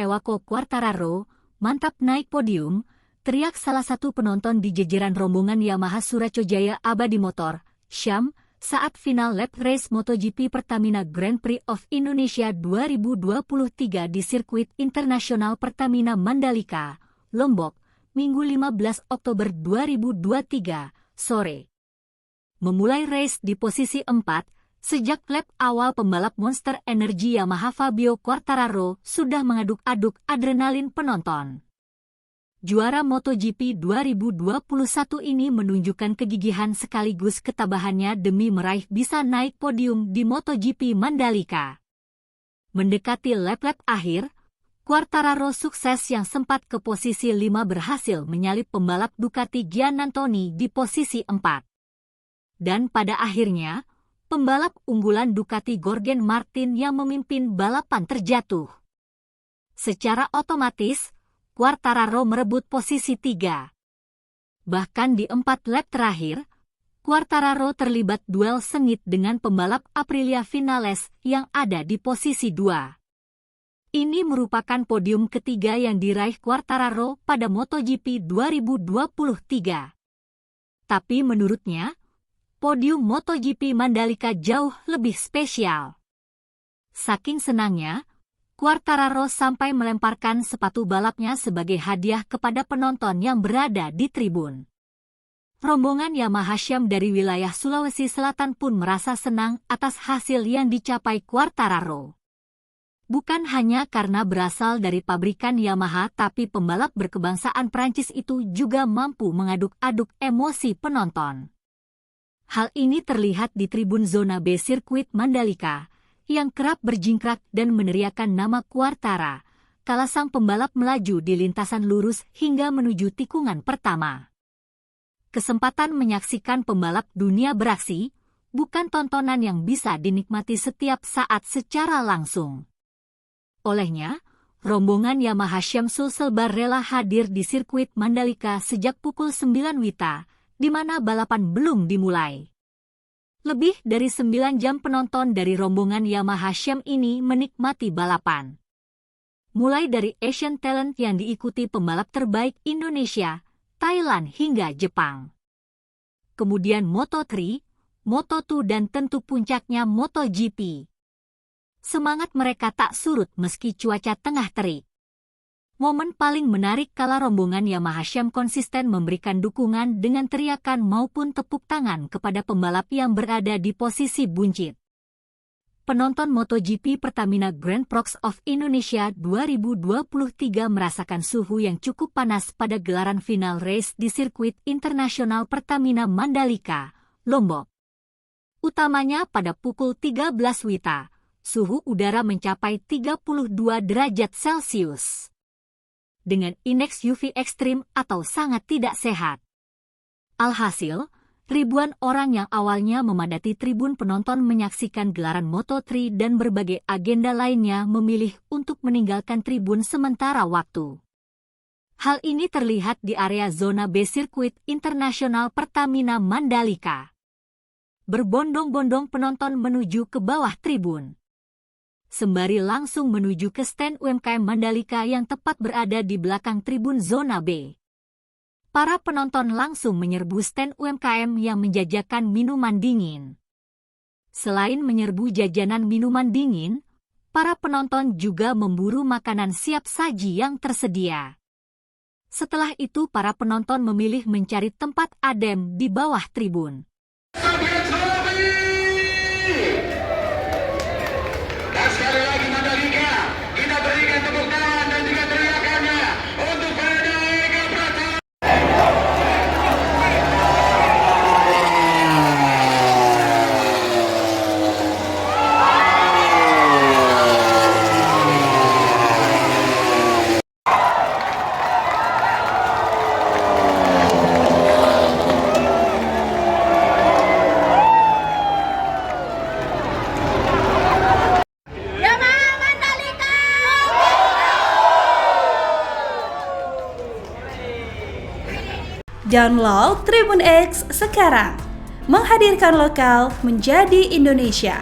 Hewako Quartararo, mantap naik podium, teriak salah satu penonton di jajaran rombongan Yamaha Suracojaya Abadi Motor, Syam, saat final lap race MotoGP Pertamina Grand Prix of Indonesia 2023 di sirkuit internasional Pertamina Mandalika, Lombok, Minggu 15 Oktober 2023, sore. Memulai race di posisi 4, sejak lap awal pembalap Monster Energy Yamaha Fabio Quartararo sudah mengaduk-aduk adrenalin penonton. Juara MotoGP 2021 ini menunjukkan kegigihan sekaligus ketabahannya demi meraih bisa naik podium di MotoGP Mandalika. Mendekati lap-lap akhir, Quartararo sukses yang sempat ke posisi 5 berhasil menyalip pembalap Ducati Giannantoni di posisi 4. Dan pada akhirnya, pembalap unggulan Ducati Jorge Martin yang memimpin balapan terjatuh. Secara otomatis, Quartararo merebut posisi 3. Bahkan di 4 lap terakhir, Quartararo terlibat duel sengit dengan pembalap Aprilia Vinales yang ada di posisi 2. Ini merupakan podium ketiga yang diraih Quartararo pada MotoGP 2023. Tapi menurutnya, podium MotoGP Mandalika jauh lebih spesial. Saking senangnya, Quartararo sampai melemparkan sepatu balapnya sebagai hadiah kepada penonton yang berada di tribun. Rombongan Yamaha Syam dari wilayah Sulawesi Selatan pun merasa senang atas hasil yang dicapai Quartararo. Bukan hanya karena berasal dari pabrikan Yamaha, tapi pembalap berkebangsaan Prancis itu juga mampu mengaduk-aduk emosi penonton. Hal ini terlihat di tribun zona B sirkuit Mandalika, yang kerap berjingkrak dan meneriakkan nama Quartara, kala sang pembalap melaju di lintasan lurus hingga menuju tikungan pertama. Kesempatan menyaksikan pembalap dunia beraksi, bukan tontonan yang bisa dinikmati setiap saat secara langsung. Olehnya, rombongan Yamaha Syam Sulselbar rela hadir di sirkuit Mandalika sejak pukul 9 WITA, di mana balapan belum dimulai. Lebih dari 9 jam penonton dari rombongan Yamaha Syam ini menikmati balapan. Mulai dari Asian Talent yang diikuti pembalap terbaik Indonesia, Thailand hingga Jepang. Kemudian Moto3, Moto2 dan tentu puncaknya MotoGP. Semangat mereka tak surut meski cuaca tengah terik. Momen paling menarik kala rombongan Yamaha Syam konsisten memberikan dukungan dengan teriakan maupun tepuk tangan kepada pembalap yang berada di posisi buncit. Penonton MotoGP Pertamina Grand Prix of Indonesia 2023 merasakan suhu yang cukup panas pada gelaran final race di sirkuit internasional Pertamina Mandalika, Lombok. Utamanya pada pukul 13 WITA, suhu udara mencapai 32 derajat Celcius. Dengan indeks UV ekstrim atau sangat tidak sehat. Alhasil, ribuan orang yang awalnya memadati tribun penonton menyaksikan gelaran Moto3 dan berbagai agenda lainnya memilih untuk meninggalkan tribun sementara waktu. Hal ini terlihat di area zona B sirkuit internasional Pertamina Mandalika. Berbondong-bondong penonton menuju ke bawah tribun, sembari langsung menuju ke stand UMKM Mandalika yang tepat berada di belakang tribun zona B. Para penonton langsung menyerbu stand UMKM yang menjajakan minuman dingin. Selain menyerbu jajanan minuman dingin, para penonton juga memburu makanan siap saji yang tersedia. Setelah itu para penonton memilih mencari tempat adem di bawah tribun. Sekali lagi Mandalika, kita berikan tepuk tangan dan juga teriakannya untuk Fernando Ega Pratama. Download Tribun X sekarang, menghadirkan lokal menjadi Indonesia.